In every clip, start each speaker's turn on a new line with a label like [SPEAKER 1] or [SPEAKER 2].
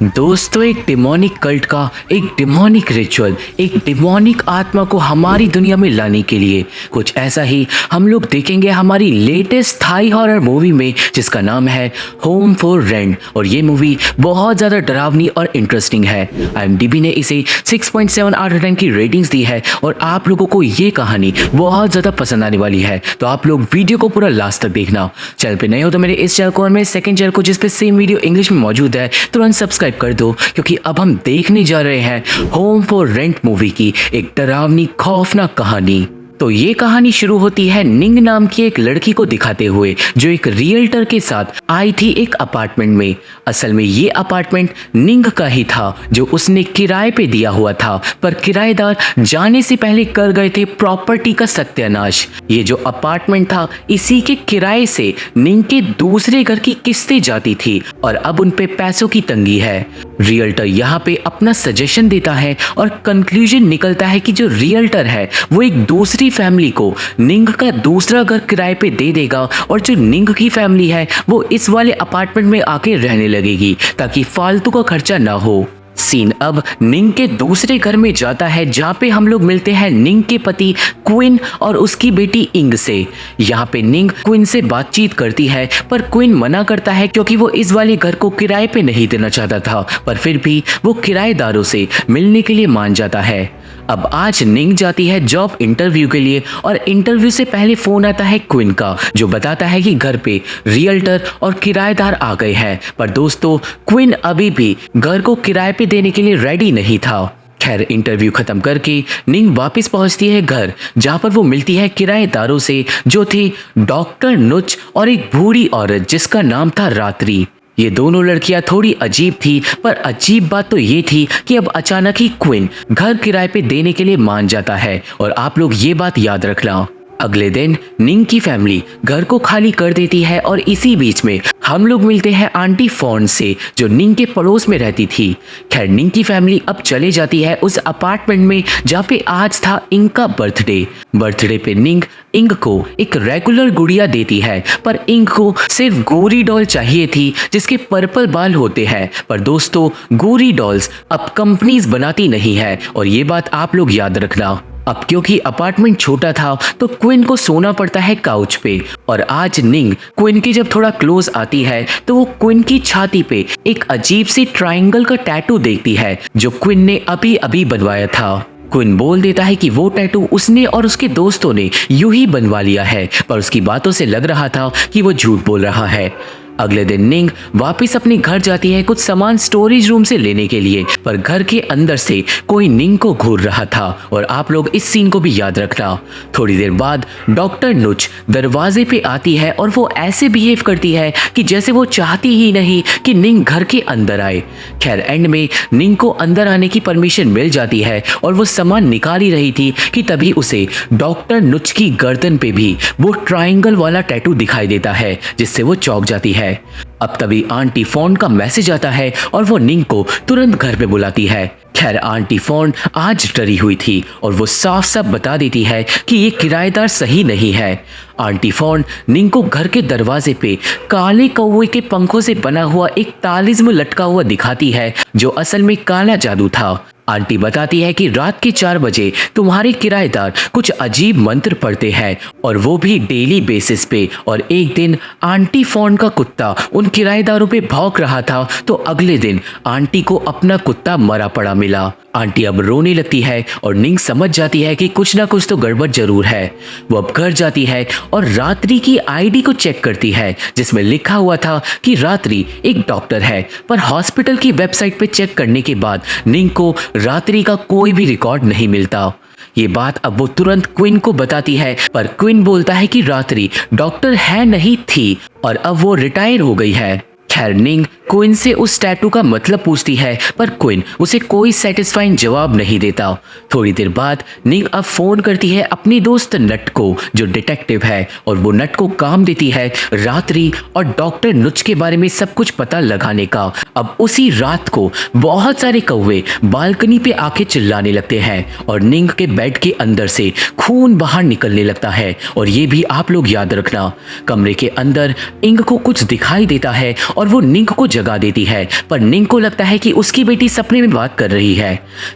[SPEAKER 1] दोस्तों, एक demonic cult का एक डिमोनिक रिचुअल, एक डिमोनिक आत्मा को हमारी दुनिया में लाने के लिए कुछ ऐसा ही हम लोग देखेंगे हमारी लेटेस्ट थाई हॉरर मूवी में, जिसका नाम है होम फॉर रेंट। और ये मूवी बहुत ज़्यादा डरावनी और इंटरेस्टिंग है। IMDb ने इसे 6.7 आउट ऑफ 10 की रेटिंग्स दी है और आप लोगों को ये कहानी बहुत ज़्यादा पसंद आने वाली है। तो आप लोग वीडियो को पूरा लास्ट तक देखना। चैनल पे नए हो तो मेरे इस चैनल को और मेरे सेकंड चैनल को, जिस पे सेम वीडियो इंग्लिश में मौजूद है, तुरंत सब्सक्राइब कर दो, क्योंकि अब हम देखने जा रहे हैं होम फॉर रेंट मूवी की एक डरावनी खौफनाक कहानी। तो ये कहानी शुरू होती है निंग नाम की एक लड़की को दिखाते हुए, जो एक रियल्टर के साथ आई थी एक अपार्टमेंट में। असल में ये अपार्टमेंट निंग का ही था, जो उसने किराए पे दिया हुआ था, पर किराएदार जाने से पहले कर गए थे प्रॉपर्टी का सत्यानाश। ये जो अपार्टमेंट था, इसी के किराए से निंग के दूसरे घर की किस्तें जाती थी और अब उन पे पैसों की तंगी है। रियल्टर यहाँ पे अपना सजेशन देता है और कंक्लूजन निकलता है कि जो रियल्टर है वो एक दूसरी फैमिली को निंग का दूसरा घर किराए पे दे देगा, और जो निंग की फैमिली है वो इस वाले अपार्टमेंट में आके रहने लगेगी, ताकि फालतू का खर्चा ना हो। सीन अब निंग के दूसरे घर में जाता है, जहाँ पे हम लोग मिलते हैं निंग के पति क्विन और उसकी बेटी इंग से। यहाँ पे निंग क्विन से बातचीत करती है, पर क्विन मना करता है क्योंकि वो इस वाले घर को किराए पे नहीं देना चाहता था, पर फिर भी वो किराएदारों से मिलने के लिए मान जाता है। अब आज निंग जाती है जॉब इंटरव्यू के लिए, और इंटरव्यू से पहले फोन आता है क्विन का, जो बताता है कि घर पे रियल्टर और किराएदार आ गए हैं। पर दोस्तों, क्विन अभी भी घर को किराए पे देने के लिए रेडी नहीं था। खैर, इंटरव्यू खत्म करके निंग वापस पहुंचती है घर, जहां पर वो मिलती है किराएदारों से, जो थे डॉक्टर नुच और एक बूढ़ी औरत जिसका नाम था रात्रि। ये दोनों लड़कियां थोड़ी अजीब थी, पर अजीब बात तो ये थी कि अब अचानक ही क्विन घर किराए पे देने के लिए मान जाता है। और आप लोग ये बात याद रखना, अगले दिन निंग की फैमिली घर को खाली कर देती है, और इसी बीच में हम लोग मिलते हैं आंटी फॉन से, जो निंग के पड़ोस में रहती थी। खैर, निंग की फैमिली अब चले जाती है उस अपार्टमेंट में जहाँ पे आज था इंग का बर्थडे पे निंग इंग को एक रेगुलर गुड़िया देती है, पर इंग को सिर्फ गोरी डॉल चाहिए थी जिसके पर्पल बाल होते हैं। पर दोस्तों, गोरी डॉल्स अब कंपनीज बनाती नहीं है, और ये बात आप लोग याद रखना। अब क्योंकि अपार्टमेंट छोटा था तो क्विन को सोना पड़ता है काउच पे, और आज निंग क्विन की जब थोड़ा क्लोज आती है तो वो क्विन की छाती पे एक अजीब सी ट्रायंगल का टैटू देखती है, जो क्विन ने अभी अभी बनवाया था। क्विन बोल देता है कि वो टैटू उसने और उसके दोस्तों ने यूं ही बनवा लिया है, पर उसकी बातों से लग रहा था कि वो झूठ बोल रहा है। अगले दिन निंग वापस अपने घर जाती है कुछ सामान स्टोरेज रूम से लेने के लिए, पर घर के अंदर से कोई निंग को घूर रहा था, और आप लोग इस सीन को भी याद रखना। थोड़ी देर बाद डॉक्टर नुच दरवाजे पे आती है, और वो ऐसे बिहेव करती है कि जैसे वो चाहती ही नहीं कि निंग घर के अंदर आए। खैर, एंड में निंग को अंदर आने की परमिशन मिल जाती है, और वो सामान निकाल ही रही थी कि तभी उसे डॉक्टर नुच की गर्दन पे भी वो ट्रायंगल वाला टैटू दिखाई देता है, जिससे वो चौंक जाती है। अब तभी आंटी फोन का मैसेज आता है, और वो निंग को तुरंत घर पे बुलाती है। खैर, आंटी फोन आज डरी हुई थी, और वो साफ साफ बता देती है कि ये किराएदार सही नहीं है। आंटी फोन निंग को घर के दरवाजे पे काले कौवे के पंखों से बना हुआ एक तालिस्म लटका हुआ दिखाती है, जो असल में काला जादू था। आंटी बताती है कि रात के 4 बजे तुम्हारे किराएदार कुछ अजीब मंत्र पढ़ते हैं, और वो भी डेली बेसिस पे। और एक दिन आंटी फोन का कुत्ता उन किराएदारों पे भौंक रहा था, तो अगले दिन आंटी को अपना कुत्ता मरा पड़ा मिला। आंटी अब रोने लगती है, और निंग समझ जाती है कि कुछ ना कुछ तो गड़बड़ जरूर है। वो अब घर जाती है और रात्रि की आईडी को चेक करती है, जिसमें लिखा हुआ था कि रात्रि एक डॉक्टर है, पर हॉस्पिटल की वेबसाइट पे चेक करने के बाद निंग को रात्रि का कोई भी रिकॉर्ड नहीं मिलता। ये बात अब वो तुरंत क्विन को बताती है, पर क्विन बोलता है कि रात्रि डॉक्टर है नहीं थी, और अब वो रिटायर हो गई है। खैर, निंग क्विन से उस टैटू का मतलब पूछती है, पर क्विन उसे कोई सेटिस्फाइंग जवाब नहीं देता। थोड़ी देर बाद निंग अब फोन करती है अपनी दोस्त नट को, जो डिटेक्टिव है, और वो नट को काम देती है रात्रि और डॉक्टर नुच के बारे में सब कुछ पता लगाने का। अब उसी रात को बहुत सारे कौवे बालकनी पे आके चिल्लाने लगते हैं, और निंग के बेड के अंदर से खून बाहर निकलने लगता है। और ये भी आप लोग याद रखना, कमरे के अंदर इंग को कुछ दिखाई देता है, और वो निंग को जगा देती है, पर निंग को लगता है कि उसकी बेटी सपने में बात कर रही है।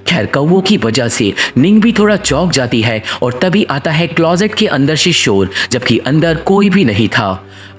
[SPEAKER 1] खैर कौवों की वजह से निंग भी थोड़ा चौंक जाती है और तभी आता है क्लोजेट के अंदर से शोर, जबकि अंदर कोई भी नहीं था।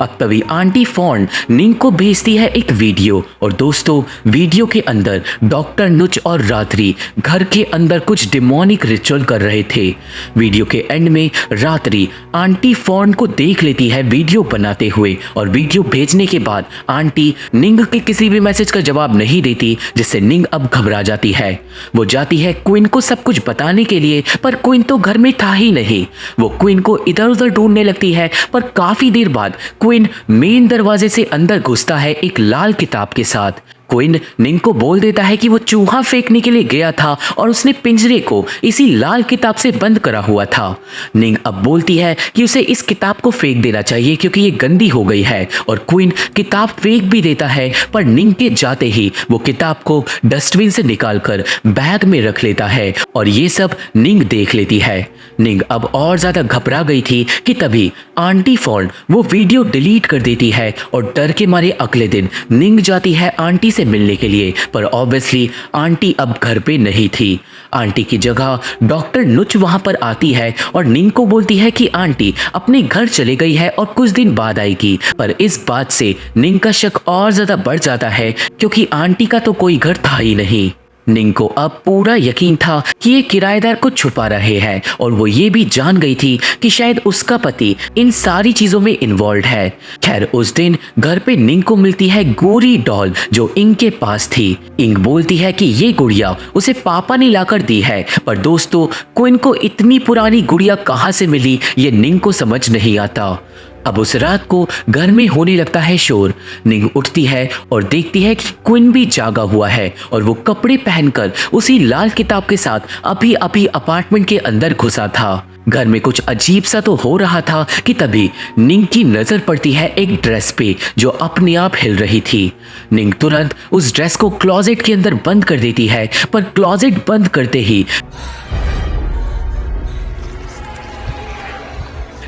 [SPEAKER 1] अब तभी आंटी फॉर्न निंग को भेजती है एक वीडियो, और दोस्तों वीडियो के अंदर डॉक्टर नुच और रात्रि घर के अंदर कुछ डिमोनिक रिचुअल कर रहे थे। वीडियो के एंड में रात्रि आंटी फॉर्न को देख लेती है वीडियो बनाते हुए, और वीडियो भेजने के बाद आंटी निंग के किसी भी मैसेज का जवाब नहीं देती, जिससे निंग अब घबरा जाती है। वो जाती है क्वीन को सब कुछ बताने के लिए, पर क्वीन तो घर में था ही नहीं। वो क्वीन को इधर उधर ढूंढने लगती है, पर काफी देर बाद क्वीन मेन दरवाजे से अंदर घुसता है एक लाल किताब के साथ। क्वीन निंग को बोल देता है कि वो चूहा फेंकने के लिए गया था और उसने पिंजरे को इसी लाल किताब से बंद करा हुआ था। निंग अब बोलती है कि उसे इस किताब को फेंक देना चाहिए क्योंकि ये गंदी हो गई है, और क्वीन किताब फेंक भी देता है, पर निंग के जाते ही वो किताब को डस्टबिन से निकालकर बैग में रख लेता है, और ये सब निंग देख लेती है। निंग अब और ज्यादा घबरा गई थी कि तभी आंटी फॉर्न वो वीडियो डिलीट कर देती है, और डर के मारे अगले दिन निंग जाती है आंटी से मिलने के लिए, पर ऑब्वियसली आंटी अब घर पे नहीं थी। आंटी की जगह डॉक्टर नुच वहां पर आती है और निंग को बोलती है कि आंटी अपने घर चले गई है और कुछ दिन बाद आएगी, पर इस बात से निंग का शक और ज्यादा बढ़ जाता है क्योंकि आंटी का तो कोई घर था ही नहीं। निंग को अब पूरा यकीन था कि ये किराएदार को छुपा रहे हैं, और वो ये भी जान गई थी कि शायद उसका पति इन सारी चीजों में इन्वॉल्व है। खैर उस दिन घर पे निंग को मिलती है गोरी डॉल जो इंग के पास थी। इंग बोलती है कि ये गुड़िया उसे पापा ने लाकर दी है, पर दोस्तों क्वीन को इतनी पुरानी गुड़िया कहाँ से मिली ये निंग को समझ नहीं आता। अब उस रात को घर में होने लगता है शोर। निंग उठती है और देखती है कि क्वीन भी जागा हुआ है, और वो कपड़े पहनकर उसी लाल किताब के साथ अभी अभी अपार्टमेंट के अंदर घुसा था। घर में कुछ अजीब सा तो हो रहा था कि तभी निंग की नजर पड़ती है एक ड्रेस पे जो अपने आप हिल रही थी। निंग तुरंत उस ड्रेस को क्लोजेट के अंदर बंद कर देती है, पर क्लोजेट बंद करते ही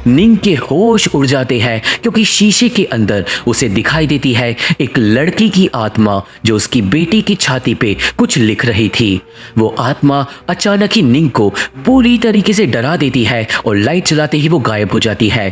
[SPEAKER 1] निंग के होश उड़ जाते हैं क्योंकि शीशे के अंदर उसे दिखाई देती है एक लड़की की आत्मा जो उसकी बेटी की छाती पे कुछ लिख रही थी। वो आत्मा अचानक ही निंग को पूरी तरीके से डरा देती है और लाइट चलाते ही वो गायब हो जाती है।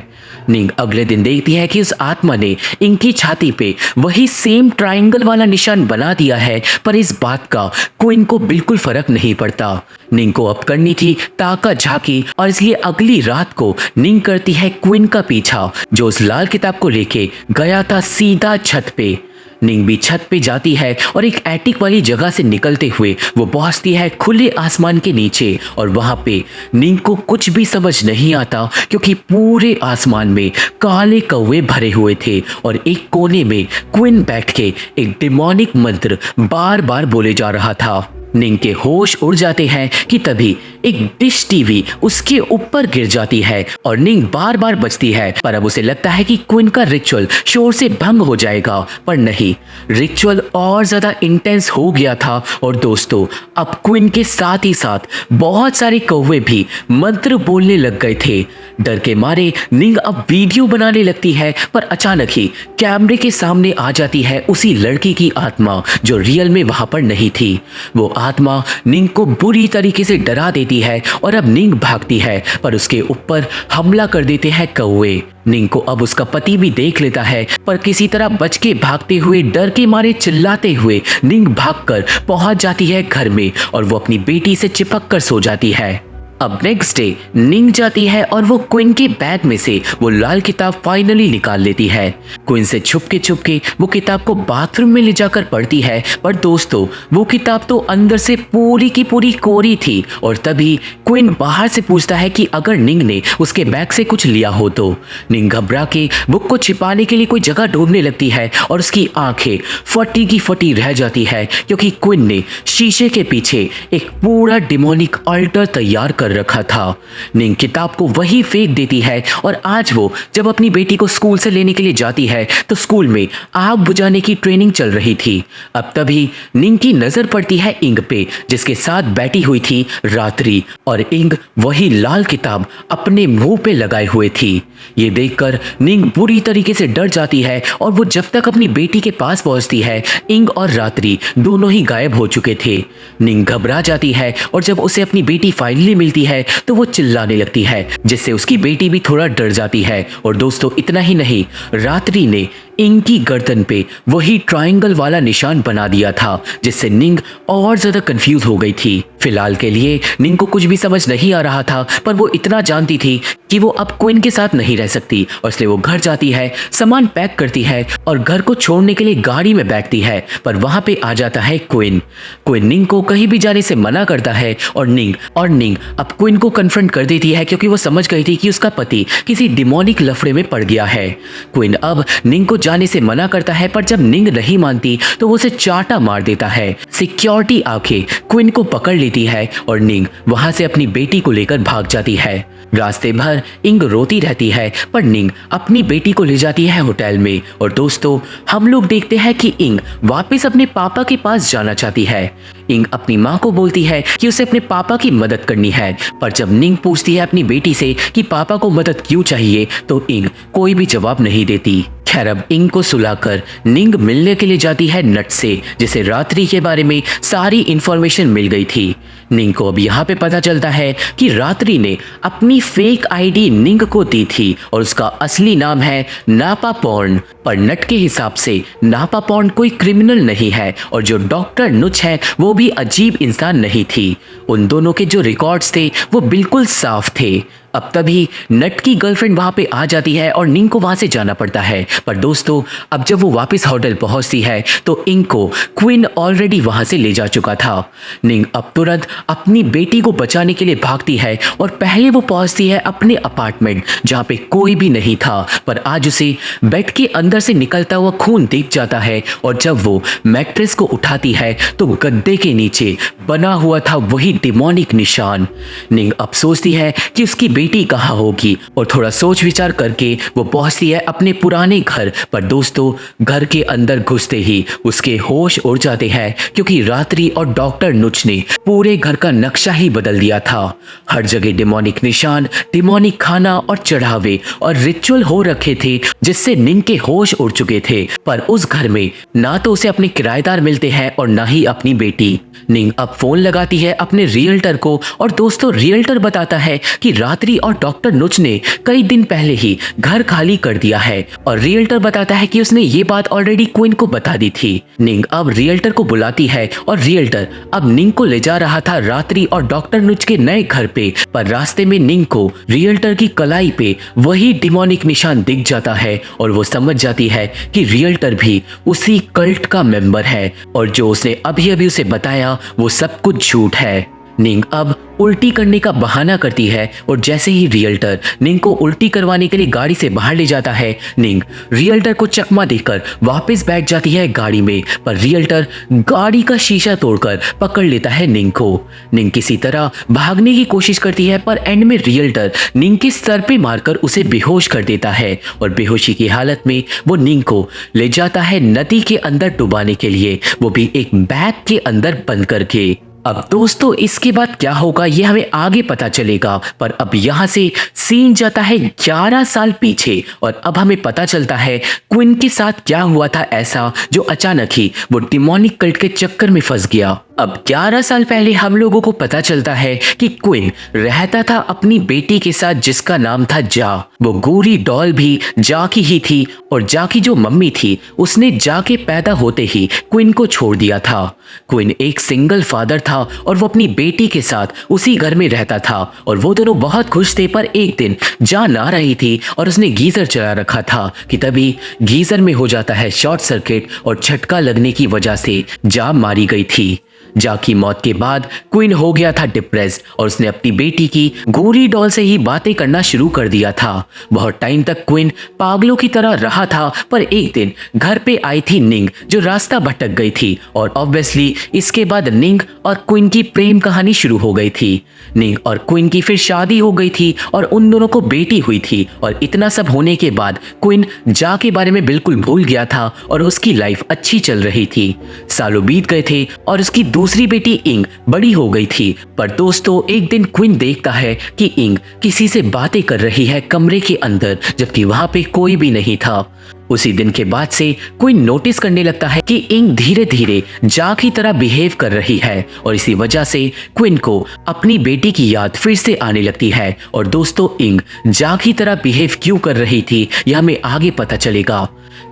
[SPEAKER 1] निंग अगले दिन देखती है कि उस आत्मा ने इनकी छाती पे वही सेम ट्रायंगल वाला निशान बना दिया है, पर इस बात का क्वीन को बिल्कुल फर्क नहीं पड़ता। निंग को अब करनी थी ताका झाकी, और इसलिए अगली रात को निंग करती है क्वीन का पीछा जो उस लाल किताब को लेके गया था सीधा छत पे। निंग भी छत पे जाती है और एक एटिक वाली जगह से निकलते हुए वो पहुंचती है खुले आसमान के नीचे, और वहां पे निंग को कुछ भी समझ नहीं आता क्योंकि पूरे आसमान में काले कौवे भरे हुए थे, और एक कोने में क्वीन बैठ के एक डिमोनिक मंत्र बार बार बोले जा रहा था। निंग के होश उड़ जाते हैं कि तभी एक डिश टीवी उसके ऊपर गिर जाती है, और निंग बार बार बचती है, पर अब उसे लगता है कि क्वीन का रिचुअल शोर से भंग हो जाएगा, पर नहीं, रिचुअल और ज्यादा इंटेंस हो गया था। और दोस्तों अब क्वीन के साथ ही साथ बहुत सारे कौवे भी मंत्र बोलने लग गए थे। डर के मारे निंग अब वीडियो बनाने लगती है, पर अचानक ही कैमरे के सामने आ जाती है उसी लड़की की आत्मा जो रियल में वहां पर नहीं थी। वो आत्मा निंग को बुरी तरीके से डरा देती है, और अब निंग भागती है, पर उसके ऊपर हमला कर देते हैं कौवे। निंग को अब उसका पति भी देख लेता है, पर किसी तरह बच के भागते हुए डर के मारे चिल्लाते हुए निंग भागकर पहुंच जाती है घर में, और वो अपनी बेटी से चिपक कर सो जाती है। अब नेक्स्ट डे निंग जाती है और वो क्वीन के बैग में से वो लाल किताब फाइनली निकाल लेती है। क्वीन से छुपके वो किताब को बाथरूम में ले जाकर पढ़ती है, पर दोस्तों वो किताब तो अंदर से पूरी की पूरी कोरी थी, और तभी क्वीन बाहर से पूछता है कि अगर निंग ने उसके बैग से कुछ लिया हो तो। निंग घबरा के बुक को छिपाने के लिए कोई जगह ढूंढने लगती है, और उसकी आंखें फटी की फटी रह जाती है क्योंकि क्वीन ने शीशे के पीछे एक पूरा डिमोनिक अल्टर तैयार कर कर रखा था। निंग किताब को वही फेंक देती है और आज वो जब अपनी बेटी को स्कूल से लेने के लिए जाती है तो स्कूल में आग बुझाने की ट्रेनिंग चल रही थी। अब तभी निंग की नजर पड़ती है इंग पे, जिसके साथ बैठी हुई थी रात्रि, और इंग वही लाल किताब अपने मुंह पे लगाए हुए थी। ये देखकर निंग बुरी तरीके से डर जाती है और वो जब तक अपनी बेटी के पास पहुंचती है इंग और रात्रि दोनों ही गायब हो चुके थे। निंग घबरा जाती है और जब उसे अपनी बेटी फाइनली मिलती है तो वो चिल्लाने लगती है, जिससे उसकी बेटी भी थोड़ा डर जाती है। और दोस्तों इतना ही नहीं, रात्रि ने इंग की गर्दन पे वही ट्रायंगल वाला निशान बना दिया था, जिससे निंग और ज्यादा कंफ्यूज हो गई थी। फिलहाल के लिए निंग को कुछ भी समझ नहीं आ रहा था, पर वो इतना जानती थी कि वो अब क्विन के साथ नहीं रह सकती, और इसलिए वो घर जाती है, सामान पैक करती है और घर को छोड़ने के लिए गाड़ी में बैठती है। पर वहां पे आ जाता है क्विन। क्विन निंग को कहीं भी जाने से मना करता है और निंग अब क्विन को कन्फ्रंट कर देती है, क्योंकि वो समझ गई थी कि उसका पति किसी डिमोनिक लफड़े में पड़ गया है। क्विन अब निंग को जाने से मना करता है, पर जब निंग नहीं मानती तो वो उसे चाटा मार देता है। सिक्योरिटी आके क्विन को पकड़ लेती है और निंग वहां से अपनी बेटी को लेकर भाग जाती है। रास्ते भर इंग रोती रहती है, पर निंग अपनी बेटी को ले जाती है होटल में। और दोस्तों हम लोग देखते हैं कि इंग वापस अपने पापा के पास जाना चाहती है। इंग अपनी माँ को बोलती है कि उसे अपने पापा की मदद करनी है, पर जब निंग पूछती है अपनी बेटी से कि पापा को मदद क्यों चाहिए तो इंग कोई भी जवाब नहीं देती। खैर अब इंग को सुलाकर निंग मिलने के लिए जाती है नट से, जिसे रात्रि के बारे में सारी इंफॉर्मेशन मिल गई थी। निंग को अब यहाँ पे पता चलता है कि रात्रि ने अपनी फेक आईडी निंग को दी थी और उसका असली नाम है नापा पॉर्न। पर नट के हिसाब से नापा पॉर्न कोई क्रिमिनल नहीं है, और जो डॉक्टर नुच है वो भी अजीब इंसान नहीं थी। उन दोनों के जो रिकॉर्ड्स थे वो बिल्कुल साफ थे। अब तभी नट की गर्लफ्रेंड वहां पे आ जाती है और निंग को वहां से जाना पड़ता है। पर दोस्तों अब जब वो वापस होटल पहुंचती है तो इंग को क्विन ऑलरेडी वहां से ले जा चुका था। निंग अब तुरंत अपनी बेटी को बचाने के लिए भागती है और पहले वो पहुंचती है अपने अपार्टमेंट, जहां पे कोई भी नहीं था। पर आज उसे बेड के अंदर से निकलता हुआ खून दिख जाता है, और जब वो मैट्रेस को उठाती है तो गद्दे के नीचे बना हुआ था वही डिमोनिक निशान। निंग अब सोचती है कि उसकी बेटी कहाँ होगी, और थोड़ा सोच विचार करके वो पहुंचती है अपने पुराने घर। पर दोस्तों घर के अंदर घुसते ही उसके होश उड़ जाते हैं, क्योंकि रात्रि और डॉक्टर नुच ने पूरे घर का नक्शा ही बदल दिया था। हर जगह डिमोनिक निशान, डिमोनिक खाना और चढ़ावे और रिचुअल हो रखे थे, जिससे निंग के होश उड़ चुके थे। पर उस घर में ना तो उसे अपने किराएदार मिलते हैं और ना ही अपनी बेटी। निंग अब फोन लगाती है अपने रियल्टर को, और दोस्तों रियल्टर बताता है कि रात्रि और डॉक्टर नुच ने कई दिन पहले ही घर खाली कर दिया है, और रियल्टर बताता है कि उसने ये बात ऑलरेडी क्विन को बता दी थी। निंग अब रियल्टर को बुलाती है और रियल्टर अब निंग को ले जा रहा था रात्रि और डॉक्टर नुच के नए घर पे। पर रास्ते में निंग को रियल्टर की कलाई पे वही डिमोनिक निशान दिख जाता है, और वो समझ जाती है कि रियल्टर भी उसी कल्ट का मेंबर है, और जो उसने अभी अभी उसे बताया वो सब कुछ झूठ है। निंग अब उल्टी करने का बहाना करती है, और जैसे ही रियल्टर निंग को उल्टी करवाने के लिए गाड़ी से बाहर ले जाता है, निंग रियल्टर को चकमा देकर वापस बैठ जाती है गाड़ी में। पर रियल्टर गाड़ी का शीशा तोड़कर पकड़ लेता है निंग को। निंग किसी तरह भागने की कोशिश करती है, पर एंड में रियल्टर निंग के सर पे मारकर उसे बेहोश कर देता है, और बेहोशी की हालत में वो निंग को ले जाता है नदी के अंदर डुबाने के लिए, वो भी एक बैग के अंदर बंद करके। अब दोस्तों इसके बाद क्या होगा ये हमें आगे पता चलेगा, पर अब यहाँ से सीन जाता है 11 साल पीछे, और अब हमें पता चलता है क्विन के साथ क्या हुआ था ऐसा जो अचानक ही वो डिमोनिक कल्ट के चक्कर में फंस गया। अब 11 साल पहले हम लोगों को पता चलता है कि क्विन रहता था अपनी बेटी के साथ, जिसका नाम था जा। वो गोरी डॉल भी जा की ही थी, और जा की जो मम्मी थी उसने जा के पैदा होते ही क्विन को छोड़ दिया था। क्विन एक सिंगल फादर था और वो अपनी बेटी के साथ उसी घर में रहता था, और वो दोनों बहुत खुश थे। पर एक दिन जा ना रही थी और उसने गीजर चला रखा था कि तभी गीजर में हो जाता है शॉर्ट सर्किट, और झटका लगने की वजह से जा मारी गई थी। जा की मौत के बाद क्विन हो गया था डिप्रेस्ड और उसने अपनी बेटी की गोरी डॉल से ही बातें करना शुरू कर दिया था। बहुत टाइम तक क्विन पागलों की तरह रहा था, पर एक दिन घर पे आई थी निंग जो रास्ता भटक गई थी और ऑब्वियसली इसके बाद निंग और क्विन की प्रेम कहानी शुरू हो गई थी। निंग और क्विन की फिर शादी हो गई थी और उन दोनों को बेटी हुई थी और इतना सब होने के बाद क्विन जा के बारे में बिल्कुल भूल गया था और उसकी लाइफ अच्छी चल रही थी। सालों बीत गए थे और उसकी दूसरी बेटी इंग बड़ी हो गई थी। पर दोस्तों एक दिन क्विन देखता है कि इंग किसी से बातें कर रही है कमरे के अंदर, जबकि वहां पे कोई भी नहीं था। उसी दिन के बाद से क्विन नोटिस करने लगता है कि इंग धीरे धीरे जा की तरह बिहेव कर रही है और इसी वजह से क्विन को अपनी बेटी की याद फिर से आने लगती है। और दोस्तों इंग जा की तरह बिहेव क्यों कर रही थी यह हमें आगे पता चलेगा।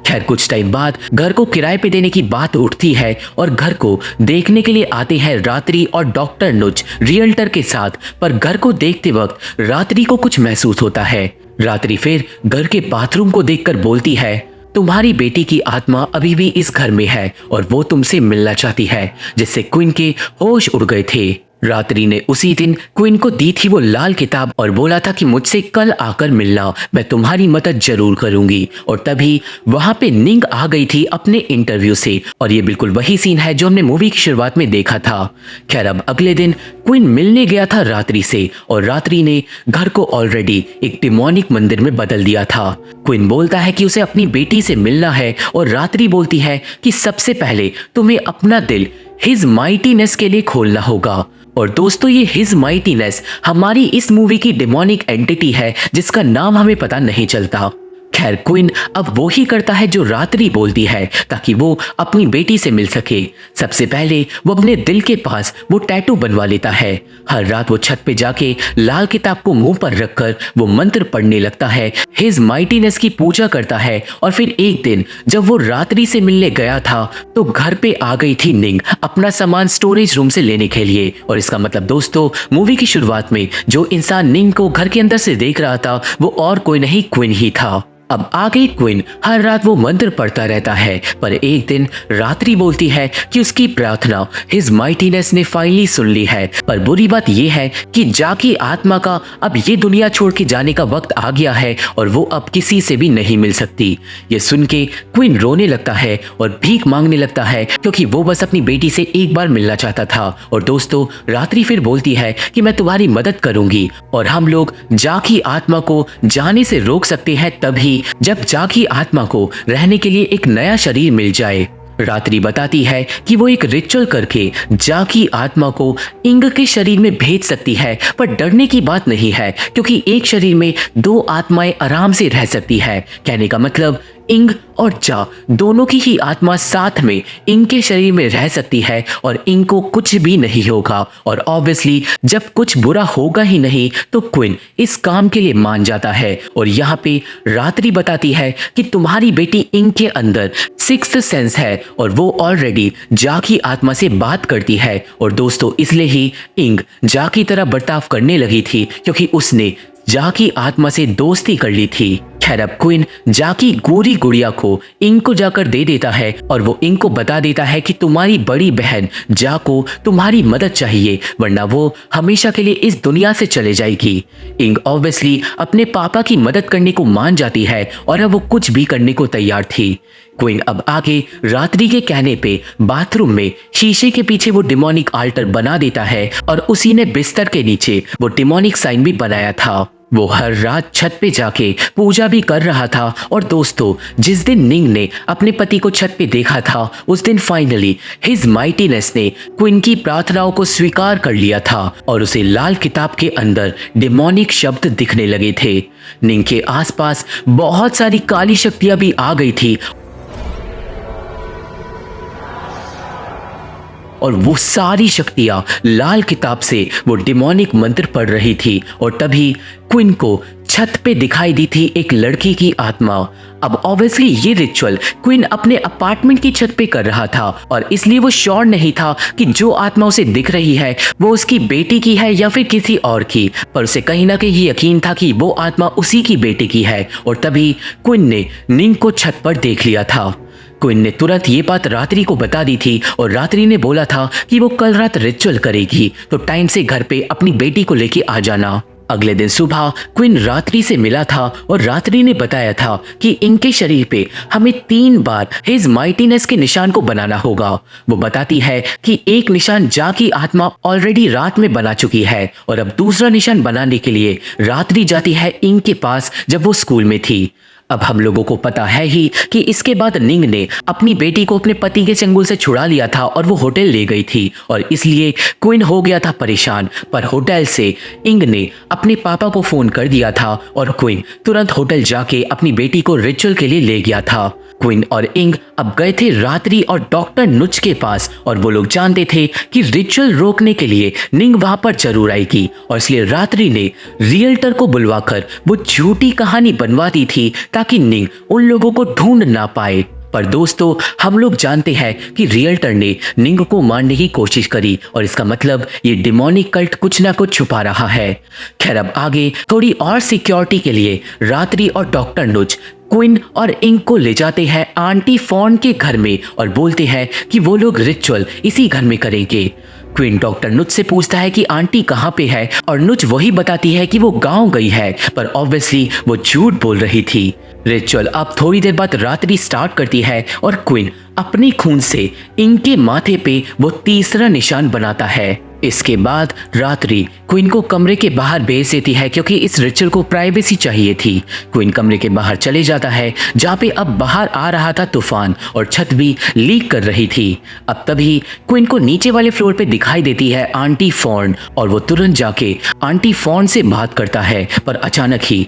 [SPEAKER 1] खैर कुछ टाइम बाद घर को किराए पे देने की बात उठती है और घर को देखने के लिए आते हैं रात्रि और डॉक्टर नुज रियल्टर के साथ। पर घर को देखते वक्त रात्रि को कुछ महसूस होता है। रात्रि फिर घर के बाथरूम को देखकर बोलती है, तुम्हारी बेटी की आत्मा अभी भी इस घर में है और वो तुमसे मिलना चाहती है, जिससे क्विन के होश उड़ गए थे। रात्रि ने उसी दिन क्विन को दी थी वो लाल किताब और बोला था कि मुझसे कल आकर मिलना, मैं तुम्हारी मदद जरूर करूंगी। और तभी वहां पे निंग आ गई थी अपने इंटरव्यू से और ये बिल्कुल वही सीन है जो हमने मूवी की शुरुआत में देखा था। खैर अब अगले दिन क्विन मिलने गया था रात्रि से और रात्रि ने घर को ऑलरेडी एक डिमोनिक मंदिर में बदल दिया था। क्विन बोलता है कि उसे अपनी बेटी से मिलना है और रात्रि बोलती है कि सबसे पहले तुम्हें अपना दिल हिज माइटीनेस के लिए खोलना होगा। और दोस्तों ये हिज माइटीनेस हमारी इस मूवी की डिमोनिक एंटिटी है जिसका नाम हमें पता नहीं चलता। खैर क्विन अब वो ही करता है जो रात्रि बोलती है ताकि वो अपनी बेटी से मिल सके। सबसे पहले वो अपने दिल के पास वो टैटू बनवा लेता है। हर रात वो छत पे जाके लाल किताब को मुंह पर रखकर वो मंत्र पढ़ने लगता है, हिज माइटीनेस की पूजा करता है। और फिर एक दिन जब वो रात्रि से मिलने गया था तो घर पे आ गई थी निंग अपना सामान स्टोरेज रूम से लेने के लिए। और इसका मतलब दोस्तों मूवी की शुरुआत में जो इंसान निंग को घर के अंदर से देख रहा था वो और कोई नहीं क्विन ही था। अब आगे क्विन हर रात वो मंत्र पढ़ता रहता है, पर एक दिन रात्रि बोलती है कि उसकी प्रार्थना हिज माइटीनेस ने फाइनली सुन ली है। पर बुरी बात यह है कि जा की आत्मा का अब ये दुनिया छोड़ के जाने का वक्त आ गया है और वो अब किसी से भी नहीं मिल सकती। ये सुन के क्विन रोने लगता है और भीख मांगने लगता है क्योंकि वो बस अपनी बेटी से एक बार मिलना चाहता था। और दोस्तों रात्रि फिर बोलती है कि मैं तुम्हारी मदद करूंगी और हम लोग जा की आत्मा को जाने से रोक सकते हैं तभी जब जा की आत्मा को रहने के लिए एक नया शरीर मिल जाए। रात्रि बताती है कि वो एक रिचुअल करके जा की आत्मा को इंग के शरीर में भेज सकती है, पर डरने की बात नहीं है क्योंकि एक शरीर में दो आत्माएं आराम से रह सकती है। कहने का मतलब इंग और जा दोनों की ही आत्मा साथ में इंग के शरीर में रह सकती है और इंग को कुछ भी नहीं होगा। और ऑब्वियसली जब कुछ बुरा होगा ही नहीं तो क्विन इस काम के लिए मान जाता है। और यहाँ पे रात्रि बताती है कि तुम्हारी बेटी इंग के अंदर सिक्स्थ सेंस है और वो ऑलरेडी जा की आत्मा से बात करती है। और दोस्तों इसलिए ही इंग जा की तरह बर्ताव करने लगी थी क्योंकि उसने जा की आत्मा से दोस्ती कर ली थी। खैर अब क्विन जा की गोरी गुड़िया को इंग को जाकर दे देता है और वो इंग को बता देता है कि तुम्हारी बड़ी बहन जा को तुम्हारी मदद चाहिए वरना वो हमेशा के लिए इस दुनिया से चले जाएगी। इंग ऑब्वियसली अपने पापा की मदद करने को मान जाती है और अब वो कुछ भी करने को तैयार थी। क्विन अब आगे रात्रि के कहने पे बाथरूम में शीशे के पीछे वो डिमोनिक आल्टर बना देता है और उसी ने बिस्तर के नीचे वो डिमोनिक साइन भी बनाया था। वो हर रात छत पे जाके पूजा भी कर रहा था। और दोस्तों जिस दिन निंग ने अपने पति को छत पे देखा था उस दिन फाइनली हिज माइटीनेस ने क्विन की प्रार्थनाओं को स्वीकार कर लिया था और उसे लाल किताब के अंदर डिमोनिक शब्द दिखने लगे थे। निंग के आसपास बहुत सारी काली शक्तियां भी आ गई थी और वो सारी शक्तियां लाल किताब से वो डिमोनिक मंत्र पढ़ रही थी। और तभी क्विन को छत पे दिखाई दी थी एक लड़की की आत्मा। अब ऑब्वियसली ये रिचुअल क्विन अपने अपार्टमेंट की छत पे कर रहा था और इसलिए वो श्योर नहीं था कि जो आत्मा उसे दिख रही है वो उसकी बेटी की है या फिर किसी और की, पर उसे कहीं ना कहीं यकीन था कि वो आत्मा उसी की बेटी की है। और तभी क्विन ने निंग को छत पर देख लिया था। क्विन ने तुरंत ये बात रात्रि को बता दी थी और रात्रि ने बोला था कि वो कल रात रिचुअल करेगी, तो टाइम से घर पे अपनी बेटी को लेके आ जाना। अगले दिन सुबह क्विन रात्रि से मिला था और रात्रि ने बताया था कि इनके शरीर पे हमें 3 बार हिज माइटीनेस के निशान को बनाना होगा। वो बताती है कि एक निशान जा की आत्मा ऑलरेडी रात में बना चुकी है और अब दूसरा निशान बनाने के लिए रात्रि जाती है इंग के पास जब वो स्कूल में थी। अब हम लोगों को पता है ही कि इसके बाद निंग ने अपनी बेटी को अपने पति के चंगुल से छुड़ा लिया था और वो होटल ले गई थी और इसलिए क्विन हो गया था परेशान। पर होटल से इंग ने अपने पापा को फोन कर दिया था और क्विन तुरंत होटल जाके अपनी बेटी को रिचुअल के लिए ले गया था। क्विन और इंग अब गए थे रात्रि और डॉक्टर नुच के पास और वो लोग जानते थे कि रिचुअल रोकने के लिए निंग वहां पर जरूर आएगी और इसलिए रात्रि ने रियल्टर को बुलवाकर वो झूठी कहानी बनवाती थी ताकि निंग उन लोगों को ढूंढ ना पाए। पर दोस्तों, हम लोग जानते हैं कि रियल्टर ने निंग को मारने की कोशिश करी और इसका मतलब ये डिमोनिक कल्ट कुछ ना कुछ छुपा रहा है। खैर, अब आगे थोड़ी और सिक्योरिटी के लिए रात्रि और डॉक्टर नुच क्विन और इंग को ले जाते हैं आंटी फॉर्न के घर में और बोलते हैं कि वो लोग रिचुअल इसी घर में करेंगे। क्विन डॉक्टर नुच से पूछता है कि आंटी कहाँ पे है और नुच वही बताती है कि वो गांव गई है, पर ऑब्वियसली वो झूठ बोल रही थी। रिचुअल अब थोड़ी देर बाद रात्रि स्टार्ट करती है और क्विन अपने खून से इनके माथे पे वो तीसरा निशान बनाता है। इसके बाद रात्रि क्विन को कमरे के बाहर भेज देती है क्योंकि इस रिचुअल को प्राइवेसी चाहिए थी। क्विन कमरे के बाहर चले जाता है जहाँ पे अब बाहर आ रहा था तूफान और छत भी लीक कर रही थी। अब तभी क्विन को नीचे वाले फ्लोर पे दिखाई देती है आंटी फॉर्न और वो तुरंत जाके आंटी फॉर्न से बात करता है, पर अचानक ही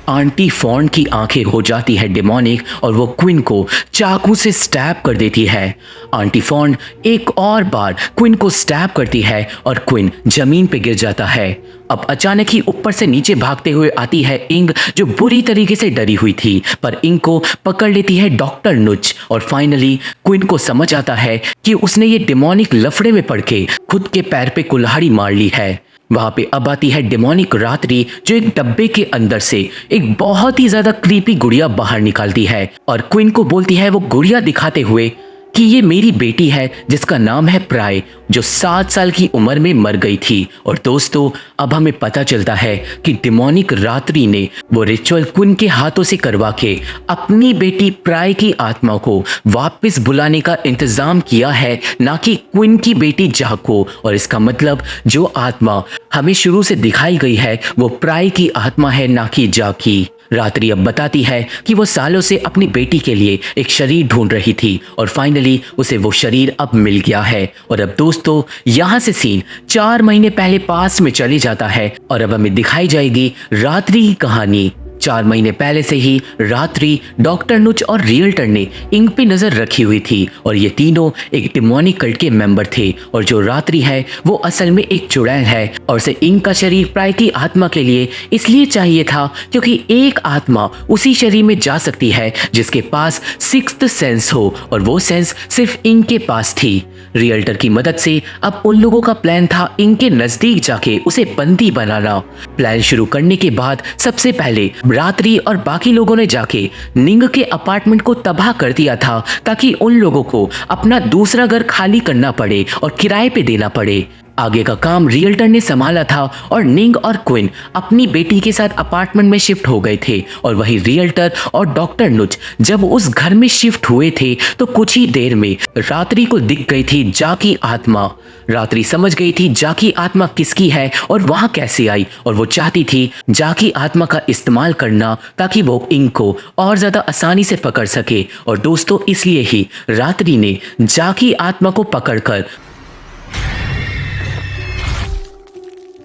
[SPEAKER 1] आंटी फॉर्न की आंखें हो जाती है डिमोनिक और वो क्विन को चाकू से स्टैब कर देती है। आंटी फॉर्न एक और बार क्विन को स्टैब करती है और क्विन जमीन पे गिर जाता है। अब अचानक ही ऊपर से नीचे भागते हुए आती है इंग, जो बुरी तरीके से डरी हुई थी, पर इंग को पकड़ लेती है डॉक्टर नुच और फाइनली क्विन को समझ आता है कि उसने ये डिमोनिक लफड़े में पड़ के खुद के पैर पे कुल्हाड़ी मार ली है। वहां पे अब आती है डिमोनिक रात्रि, जो एक डब्बे के अंदर से एक बहुत ही ज्यादा क्रीपी गुड़िया बाहर निकालती है और क्विन को बोलती है वो गुड़िया दिखाते हुए कि ये मेरी बेटी है जिसका नाम है प्राय, जो 7 साल की उम्र में मर गई थी। और दोस्तों, अब हमें पता चलता है कि डिमोनिक रात्रि ने वो रिचुअल क्विन के हाथों से करवा के अपनी बेटी प्राय की आत्मा को वापस बुलाने का इंतजाम किया है, ना कि क्विन की बेटी जाको। और इसका मतलब जो आत्मा हमें शुरू से दिखाई गई है वो प्राय की आत्मा है, ना कि जाकी। रात्रि अब बताती है कि वो सालों से अपनी बेटी के लिए एक शरीर ढूंढ रही थी और फाइनली उसे वो शरीर अब मिल गया है। और अब दोस्तों, यहाँ से सीन 4 महीने पहले पास में चले जाता है और अब हमें दिखाई जाएगी रात्रि की कहानी। 4 महीने पहले से ही रात्रि, डॉक्टर नुच और रियल्टर ने इंग पे नजर रखी हुई थी और ये तीनों एक डिमोनिक कल्ट के मेंबर थे। और जो रात्रि है वो असल में एक चुड़ैल है और उसे इंग का शरीर प्राय की आत्मा के लिए इसलिए चाहिए था क्योंकि एक आत्मा उसी शरीर में जा सकती है जिसके पास 6th सेंस हो, और वो सेंस सिर्फ इंग के पास थी। रियल्टर की मदद से अब उन लोगों का प्लान था इंग के नजदीक जाके उसे बंदी बनाना। प्लान शुरू करने के बाद सबसे पहले रात्रि और बाकी लोगों ने जाके निंग के अपार्टमेंट को तबाह कर दिया था ताकि उन लोगों को अपना दूसरा घर खाली करना पड़े और किराए पे देना पड़े। आगे का काम रियल्टर ने संभाला था और निंग और क्विन अपनी बेटी के साथ अपार्टमेंट में शिफ्ट हो गए थे। और वही रियल्टर और डॉक्टर नुच जब उस घर में शिफ्ट हुए थे तो कुछ ही देर में रात्रि को दिख गई थी जाकी आत्मा। रात्रि समझ गई थी जाकी आत्मा किसकी है और वहां कैसे आई, और वो चाहती थी जाकी आत्मा का इस्तेमाल करना ताकि वो इंग को और ज्यादा आसानी से पकड़ सके। और दोस्तों, इसलिए ही रात्रि ने जाकी आत्मा को पकड़कर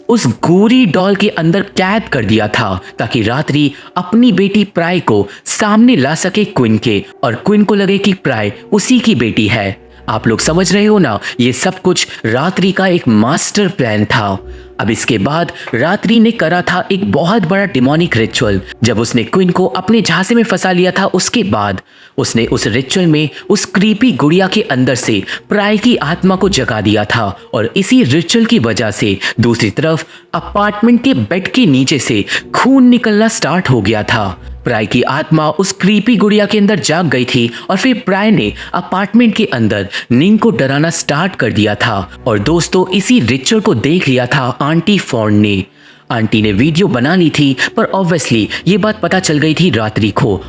[SPEAKER 1] उस गोरी डॉल के अंदर कैद कर दिया था ताकि रात्रि अपनी बेटी प्राय को सामने ला सके क्विन के, और क्विन को लगे कि प्राय उसी की बेटी है। आप लोग समझ रहे हो ना, ये सब कुछ रात्रि का एक मास्टर प्लान था। अब इसके बाद रात्रि ने करा था एक बहुत बड़ा डिमोनिक रिचुअल। जब उसने क्विन को अपने झांसे में फंसा लिया था, उसके बाद उसने उस रिचुअल में उस क्रीपी गुड़िया के अंदर से प्राय की आत्मा को जगा दिया था। और इसी रिचुअल की वजह से दूसरी तरफ अपार्टमेंट के बेड के नीचे से खून निकलना स्टार्ट हो गया था। प्राय की आत्मा उस क्रीपी गुड़िया के अंदर जाग गई थी और फिर प्राय ने अपार्टमेंट के अंदर निंग को डराना स्टार्ट कर दिया था। और दोस्तों, इसी रिचुअल को देख लिया था आंटी फॉर्न ने। आंटी ने वीडियो बना ली थी, पर ऑब्वियसली ये बात पता चल गई थी रात्रि को।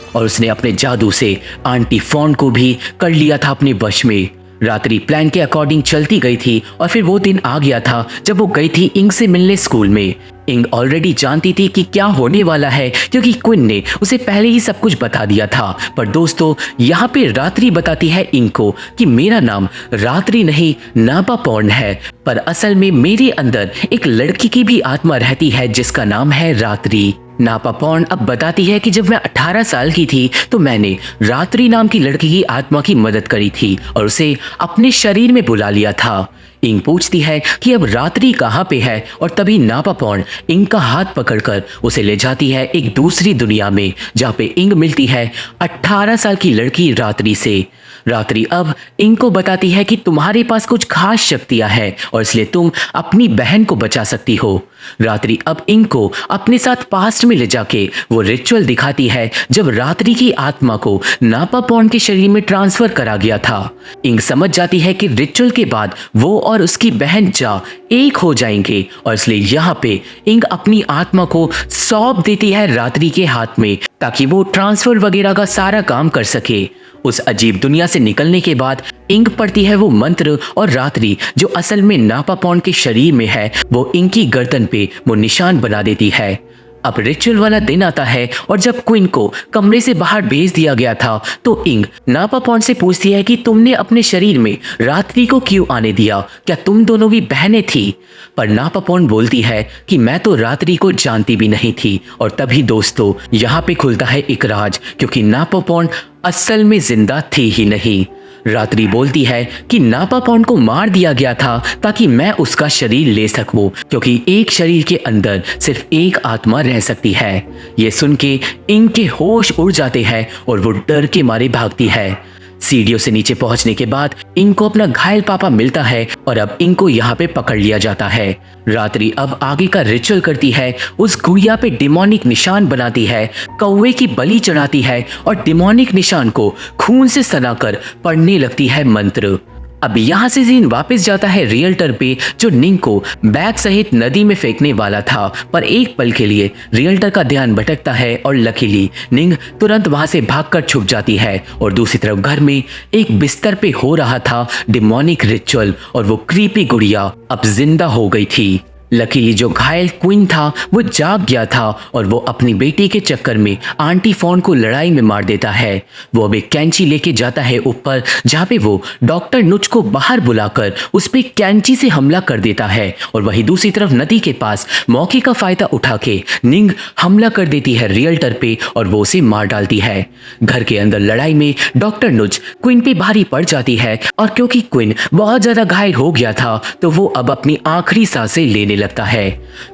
[SPEAKER 1] और उसने अपने जादू से आंटी फॉर्न को भी कर लिया था अपने वश में। रात्रि प्लान के अकॉर्डिंग चलती गई थी और फिर वो दिन आ गया था जब वो गई थी इंग से मिलने स्कूल में। इंग ऑलरेडी जानती थी कि क्या होने वाला है, क्योंकि क्विन ने उसे पहले ही सब कुछ बता दिया था। पर दोस्तों, यहाँ पे रात्रि बताती है इंग को कि मेरा नाम रात्रि नहीं नापा पॉर्न है, पर असल में मेरे अंदर एक लड़की की भी आत्मा रहती है जिसका नाम है रात्रि। नापा पॉर्न अब बताती है कि जब मैं 18 साल की थी तो मैंने रात्रि नाम की लड़की की आत्मा की मदद करी थी और उसे अपने शरीर में बुला लिया था। इंग पूछती है कि अब रात्रि कहाँ पे है, और तभी नापा पॉर्न इंग का हाथ पकड़कर उसे ले जाती है एक दूसरी दुनिया में, जहाँ पे इंग मिलती है 18 साल की लड़की रात्रि से। रात्रि अब इंग को बताती है कि तुम्हारे पास कुछ खास शक्तियां हैं और इसलिए तुम अपनी बहन को बचा सकती हो। रात्रि अब इंग को अपने साथ पास्ट में ले जाके वो रिचुअल दिखाती है जब रात्रि की आत्मा को नापा पॉर्न के शरीर में ट्रांसफर करा गया था। इंग समझ जाती है कि रिचुअल के बाद वो और उसकी बहन जा एक हो जाएंगे और इसलिए यहाँ पे इंग अपनी आत्मा को सौंप देती है रात्रि के हाथ में, ताकि वो ट्रांसफर वगैरह का सारा काम कर सके। उस अजीब दुनिया से निकलने के बाद इंग पढ़ती है वो मंत्र और रात्रि जो असल में नापा पॉर्न के शरीर में है वो इंग की गर्दन पे वो निशान बना देती है। अब रिचुअल वाला दिन आता है और जब क्वीन को कमरे से बाहर भेज दिया गया था तो इंग नापा पॉर्न से पूछती है कि तुमने अपने शरीर में रात्रि को क्यों आने दिया, क्या तुम दोनों भी बहनें थी? पर नापा पॉर्न बोलती है कि मैं तो रात्रि को जानती भी नहीं थी। और तभी दोस्तों, यहाँ पे खुलता है एक राज, क्योंकि नापा पॉर्न असल में जिंदा थी ही नहीं। रात्रि बोलती है कि नापा पॉर्न को मार दिया गया था ताकि मैं उसका शरीर ले सकूं, क्योंकि एक शरीर के अंदर सिर्फ एक आत्मा रह सकती है। ये सुन के इंग के होश उड़ जाते हैं और वो डर के मारे भागती है। सीढ़ियों से नीचे पहुंचने के बाद इंग को अपना घायल पापा मिलता है और अब इंग को यहाँ पे पकड़ लिया जाता है। रात्रि अब आगे का रिचुअल करती है, उस गुड़िया पे डिमोनिक निशान बनाती है, कौवे की बलि चढ़ाती है और डिमोनिक निशान को खून से सनाकर पढ़ने लगती है मंत्र। अब यहाँ से सीन वापस जाता है रियल्टर पे, जो निंग को बैग सहित नदी में फेंकने वाला था। पर एक पल के लिए रियल्टर का ध्यान भटकता है और लकीली निंग तुरंत वहां से भागकर छुप जाती है। और दूसरी तरफ घर में एक बिस्तर पे हो रहा था डिमोनिक रिचुअल और वो क्रीपी गुड़िया अब जिंदा हो गई थी। लकीली जो घायल क्वीन था वो जाग गया था और वो अपनी बेटी के चक्कर में आंटी फॉर्न को लड़ाई में मार देता है। वो अब एक कैंची लेके जाता है ऊपर, जहाँ पे वो डॉक्टर नुच को बाहर बुलाकर उस पे कैंची से हमला कर देता है। और वहीं दूसरी तरफ नदी के पास मौके का फायदा उठा के निंग हमला कर देती है रियल्टर पे और वो उसे मार डालती है। घर के अंदर लड़ाई में डॉक्टर नुच क्वीन पे भारी पड़ जाती है और क्योंकि क्वीन बहुत ज्यादा घायल हो गया था तो वो अब अपनी आखिरी सांसें लेने लगता है।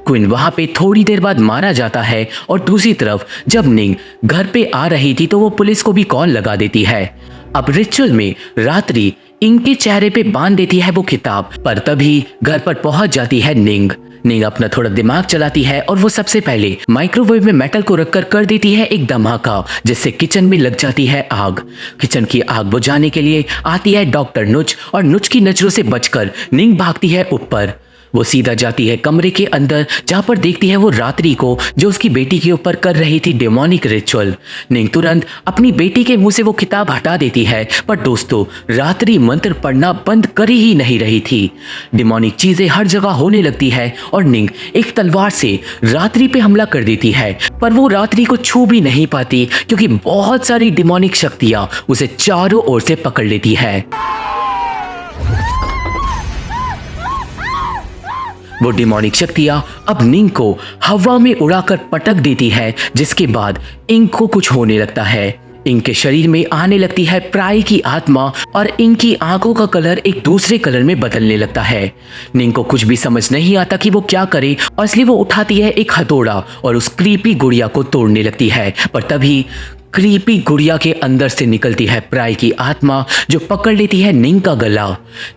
[SPEAKER 1] क्वीन वहां पे थोड़ी देर बाद मारा जाता है और दूसरी तरफ जब निंग घर पे आ रही थी तो वो पुलिस को भी कॉल लगा देती है। अब रिचुअल में रात्रि इनके चेहरे पे बांध देती है वो किताब, पर तभी घर पर पहुंच जाती है निंग। निंग अपना थोड़ा दिमाग चलाती है और वो सबसे पहले माइक्रोवेव में मेटल को रखकर कर देती है एक धमाका, जिससे किचन में लग जाती है आग। किचन की आग बुझाने के लिए आती है डॉक्टर नुच और नुच की नजरों से बचकर निंग भागती है ऊपर। वो सीधा जाती है कमरे के अंदर, जहां पर देखती है वो रात्रि को जो उसकी बेटी के ऊपर कर रही थी डेमोनिक रिचुअल। निंग तुरंत अपनी बेटी के मुंह से वो किताब हटा देती है, पर दोस्तों रात्रि मंत्र पढ़ना बंद कर ही नहीं रही थी। डेमोनिक चीजें हर जगह होने लगती है और निंग एक तलवार से रात्रि पे हमला कर देती है, पर वो रात्रि को छू भी नहीं पाती क्योंकि बहुत सारी डेमोनिक शक्तियां उसे चारों ओर से पकड़ लेती है। वो डिमोनिक शक्तियां अब निंग को हवा में उड़ाकर पटक देती है, जिसके बाद इंग को कुछ होने लगता है। इंग के शरीर में आने लगती है प्राय की आत्मा और इंग की आंखों का कलर एक दूसरे कलर में बदलने लगता है। निंग को कुछ भी समझ नहीं आता कि वो क्या करे और इसलिए वो उठाती है एक हथौड़ा और उस क्रीपी गुड़िया को तोड़ने लगती है। पर तभी क्रीपी गुड़िया के अंदर से निकलती है प्राय की आत्मा जो पकड़ लेती है निंग का गला।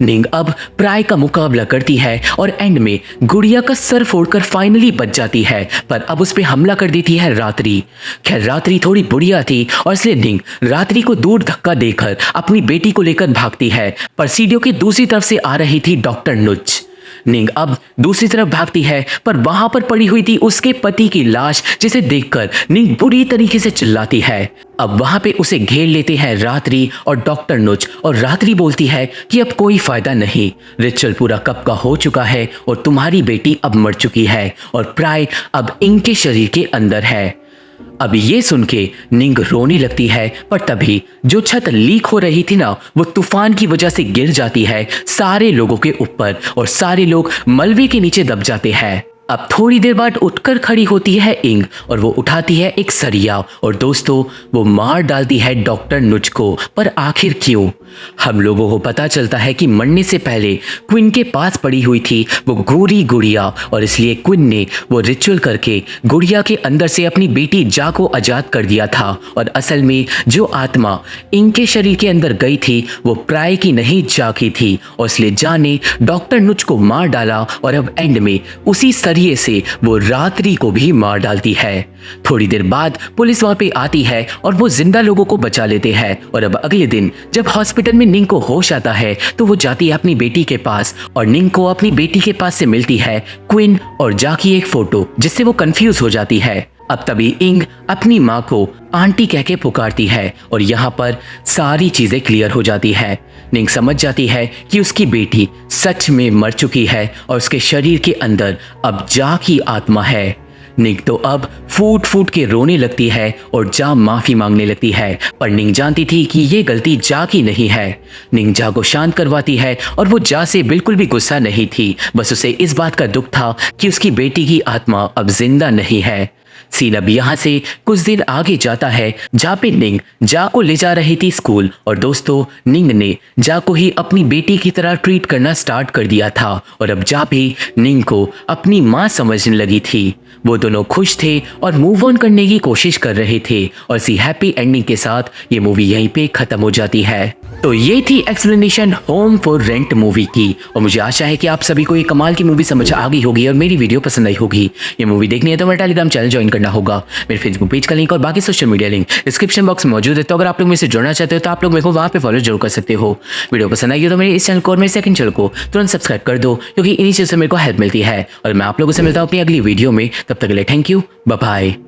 [SPEAKER 1] निंग अब प्राय का मुकाबला करती है और एंड में गुड़िया का सर फोड़कर फाइनली बच जाती है, पर अब उस पर हमला कर देती है रात्रि। खैर रात्रि थोड़ी बुढ़िया थी और इसलिए निंग रात्रि को दूर धक्का देकर अपनी बेटी को लेकर भागती है, पर सीढ़ियों की दूसरी तरफ से आ रही थी डॉक्टर नुच। निंग अब दूसरी तरफ भागती है, पर वहां पर पड़ी हुई थी उसके पति की लाश, जिसे देखकर निंग बुरी तरीके से चिल्लाती है। अब वहां पे उसे घेर लेते हैं रात्रि और डॉक्टर नुच, और रात्रि बोलती है कि अब कोई फायदा नहीं, रिचुअल पूरा कब का हो चुका है और तुम्हारी बेटी अब मर चुकी है और प्राय अब इंग के शरीर के अंदर है। अब ये सुन के निंग रोने लगती है, पर तभी जो छत लीक हो रही थी ना, वो तूफान की वजह से गिर जाती है सारे लोगों के ऊपर और सारे लोग मलबे के नीचे दब जाते हैं। अब थोड़ी देर बाद उठकर खड़ी होती है इंग और वो उठाती है एक सरिया और दोस्तों वो मार डालती है डॉक्टर नुच को। पर आखिर क्यों? हम लोगों को पता चलता है कि मरने से पहले क्विन के पास पड़ी हुई थी वो गोरी गुड़िया, और इसलिए क्विन ने वो रिचुअल करके गुड़िया के अंदर से अपनी बेटी जा को आजाद कर दिया था। और असल में जो आत्मा इंग के शरीर के अंदर गई थी वो प्राय की नहीं जा की थी, और इसलिए जा ने डॉक्टर नुच को मार डाला और अब एंड में उसी सरिये से वो रात्रि को भी मार डालती है। थोड़ी देर बाद पुलिस वहां पे आती है और वो जिंदा लोगों को बचा लेते हैं। और अब अगले दिन जब हॉस्पिटल में निंग को होश आता है तो वो जाती है अपनी बेटी के पास और निंग को अपनी बेटी के पास से मिलती है क्विन और जा की एक फोटो, जिससे वो कंफ्यूज हो जाती है। अब तभी इंग अपनी माँ को आंटी कह के पुकारती है और यहाँ पर सारी चीजें क्लियर हो जाती है। निंग समझ जाती है कि उसकी बेटी सच में मर चुकी है और उसके शरीर के अंदर अब जा की आत्मा है। निंग तो अब फूट फूट के रोने लगती है और जा माफी मांगने लगती है, पर निंग जानती थी कि ये गलती जा की नहीं है। निंग जा को शांत करवाती है और वो जा से बिल्कुल भी गुस्सा नहीं थी, बस उसे इस बात का दुख था कि उसकी बेटी की आत्मा अब जिंदा नहीं है। सीन अब यहाँ से कुछ दिन आगे जाता है जहाँ पे निंग जा को ले जा रही थी स्कूल, और दोस्तों निंग ने जा को ही अपनी बेटी की तरह ट्रीट करना स्टार्ट कर दिया था और अब जा भी निंग को अपनी माँ समझने लगी थी। वो दोनों खुश थे और मूव ऑन करने की कोशिश कर रहे थे और इसी हैप्पी एंडिंग के साथ ये मूवी यहीं पे खत्म हो जाती है। तो ये थी explanation home for rent movie की, और मुझे आशा है कि आप सभी को ये कमाल की मूवी समझ आ गई होगी और मेरी वीडियो पसंद आई होगी। ये मूवी देखनी है तो मेरा टेलीग्राम चैनल ज्वाइन करना होगा। मेरे फेसबुक पेज का लिंक और बाकी social media link description box में मौजूद है, तो अगर आप लोग मेरे से जुड़ना चाहते हो तो आप लोग मेरे को वहाँ पे फॉलो जरूर कर सकते हो। वीडियो पसंद आई हो तो मेरे इस चैनल को और मेरे सेकंड चैनल को तुरंत सब्सक्राइब कर दो, क्योंकि इन्हीं चीज़ से मेरे को हेल्प मिलती है। और मैं आप लोगों से मिलता हूँ अपनी अगली वीडियो में, तब तक के लिए थैंक यू, बाय बाय।